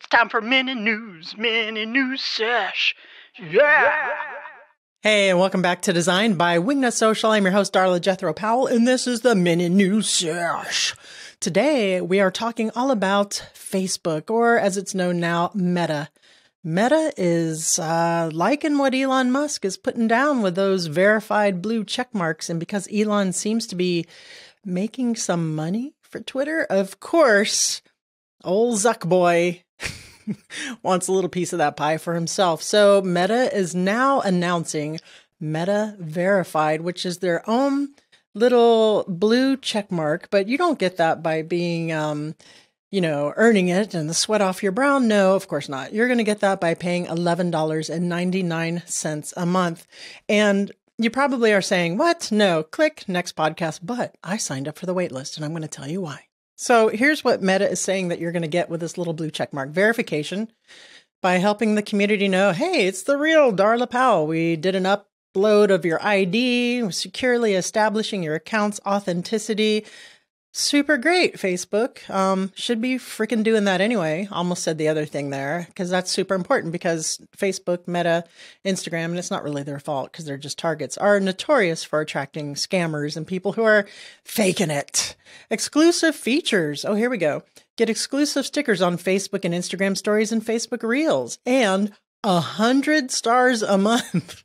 It's time for mini news sesh. Yeah. Hey, and welcome back to Design by Wingnut Social. I'm your host, Darla Jethro Powell, and this is the mini news sesh. Today, we are talking all about Facebook, or as it's known now, Meta. Meta is liking what Elon Musk is putting down with those verified blue check marks, and because Elon seems to be making some money for Twitter, of course, old Zuck boy wants a little piece of that pie for himself. So Meta is now announcing Meta Verified, which is their own little blue check mark, but you don't get that by being, earning it and the sweat off your brow. No, of course not. You're going to get that by paying $11.99 a month. And you probably are saying, what? No, click next podcast. But I signed up for the wait list and I'm going to tell you why. So here's what Meta is saying that you're going to get with this little blue check mark. Verification by helping the community know, hey, it's the real Darla Powell. We did an upload of your ID, securely establishing your account's authenticity. Super great, Facebook. Should be freaking doing that anyway. Almost said the other thing there, because that's super important because Facebook, Meta, Instagram, and it's not really their fault because they're just targets, are notorious for attracting scammers and people who are faking it. Exclusive features. Oh, here we go. Get exclusive stickers on Facebook and Instagram stories and Facebook Reels, and 100 stars a month.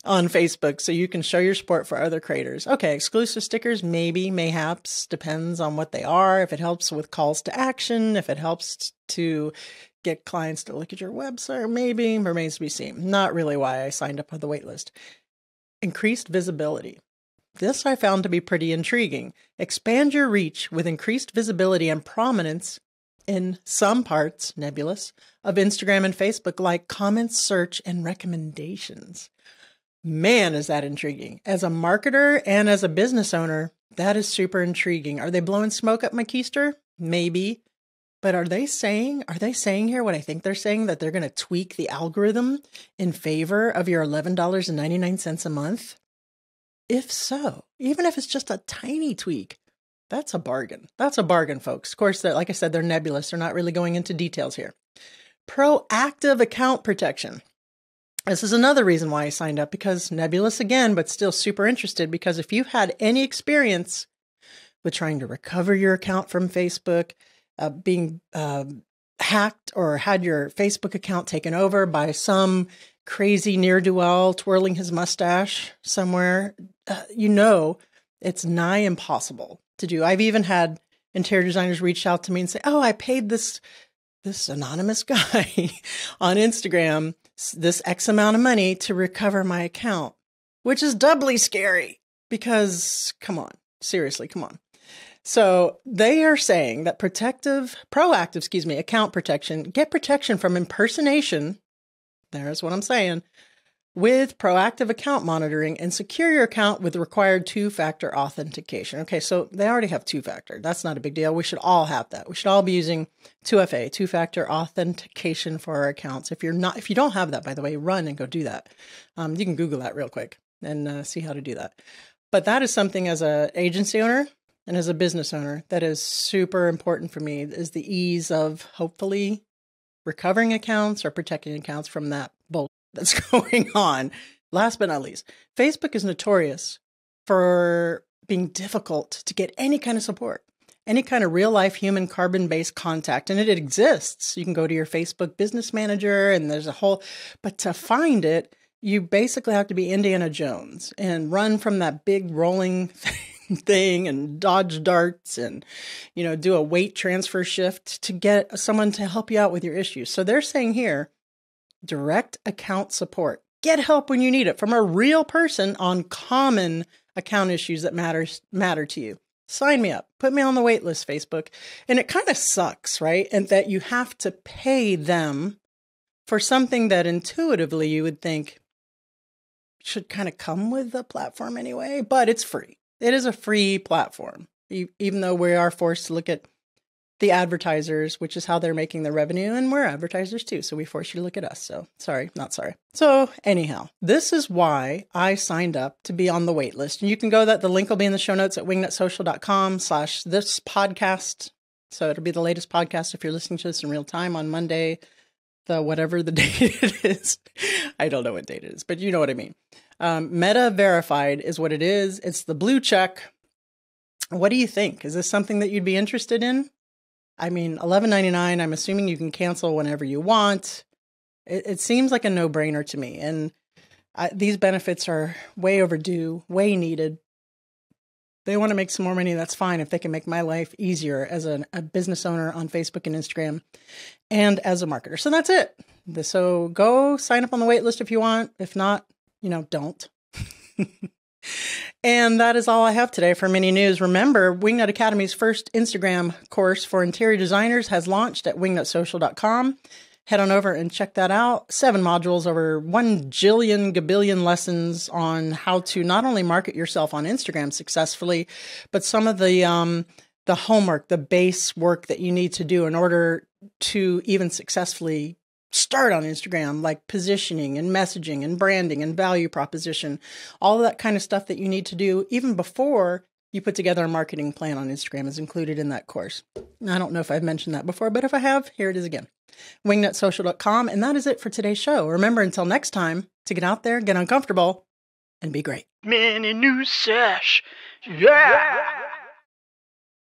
On Facebook, so you can show your support for other creators. Okay, exclusive stickers, maybe, mayhaps, depends on what they are. If it helps with calls to action, if it helps to get clients to look at your website, maybe, remains to be seen. Not really why I signed up on the waitlist. Increased visibility. This I found to be pretty intriguing. Expand your reach with increased visibility and prominence in some parts, nebulous, of Instagram and Facebook, like comments, search, and recommendations. Man, is that intriguing. As a marketer and as a business owner, that is super intriguing. Are they blowing smoke up my keister? Maybe. But are they saying here what I think they're saying, that they're going to tweak the algorithm in favor of your $11.99 a month? If so, even if it's just a tiny tweak, that's a bargain. That's a bargain, folks. Of course, like I said, they're nebulous. They're not really going into details here. Proactive account protection. This is another reason why I signed up, because nebulous again, but still super interested, because if you've had any experience with trying to recover your account from Facebook, being hacked, or had your Facebook account taken over by some crazy ne'er-do-well twirling his mustache somewhere, it's nigh impossible to do. I've even had interior designers reach out to me and say, oh, I paid this anonymous guy on Instagram this X amount of money to recover my account, which is doubly scary because, seriously, come on. So they are saying that proactive account protection, get protection from impersonation. There's what I'm saying. With proactive account monitoring, and secure your account with required two-factor authentication. Okay, so they already have two-factor. That's not a big deal. We should all have that. We should all be using 2FA, two-factor authentication for our accounts. If you don't have that, by the way, run and go do that. You can Google that real quick and see how to do that. But that is something as an agency owner and as a business owner that is super important for me, is the ease of hopefully recovering accounts or protecting accounts from that bullshit that's going on. Last but not least, Facebook is notorious for being difficult to get any kind of support, any kind of real life human carbon-based contact. And it exists. You can go to your Facebook business manager and there's but to find it, you basically have to be Indiana Jones and run from that big rolling thing and dodge darts and, do a weight transfer shift to get someone to help you out with your issues. So they're saying here, direct account support. Get help when you need it from a real person on common account issues that matter to you. Sign me up. Put me on the wait list, Facebook. And it kind of sucks, right? And that you have to pay them for something that intuitively you would think should kind of come with the platform anyway, but it's free. It is a free platform, even though we are forced to look at the advertisers, which is how they're making their revenue. And we're advertisers too. So we force you to look at us. So not sorry. So anyhow, this is why I signed up to be on the wait list. And you can go the link will be in the show notes at wingnutsocial.com/this podcast So it'll be the latest podcast if you're listening to this in real time on Monday, the whatever the date it is. I don't know what date it is, but you know what I mean. Meta verified is what it is. It's the blue check. What do you think? Is this something that you'd be interested in? I mean, $11.99, I'm assuming you can cancel whenever you want. It seems like a no-brainer to me. And these benefits are way overdue, way needed. They want to make some more money. That's fine if they can make my life easier as a business owner on Facebook and Instagram and as a marketer. So that's it. So go sign up on the wait list if you want. If not, don't. And that is all I have today for mini news. Remember, Wingnut Academy's first Instagram course for interior designers has launched at wingnutsocial.com. Head on over and check that out. 7 modules, over 1 jillion gabillion lessons on how to not only market yourself on Instagram successfully, but some of the homework, the base work that you need to do in order to even successfully start on Instagram, like positioning and messaging and branding and value proposition, all of that kind of stuff that you need to do even before you put together a marketing plan on Instagram is included in that course. I don't know if I've mentioned that before, but if I have, here it is again. Wingnutsocial.com. And that is it for today's show. Remember, until next time, to get out there, get uncomfortable, and be great. Mini news sesh. Yeah.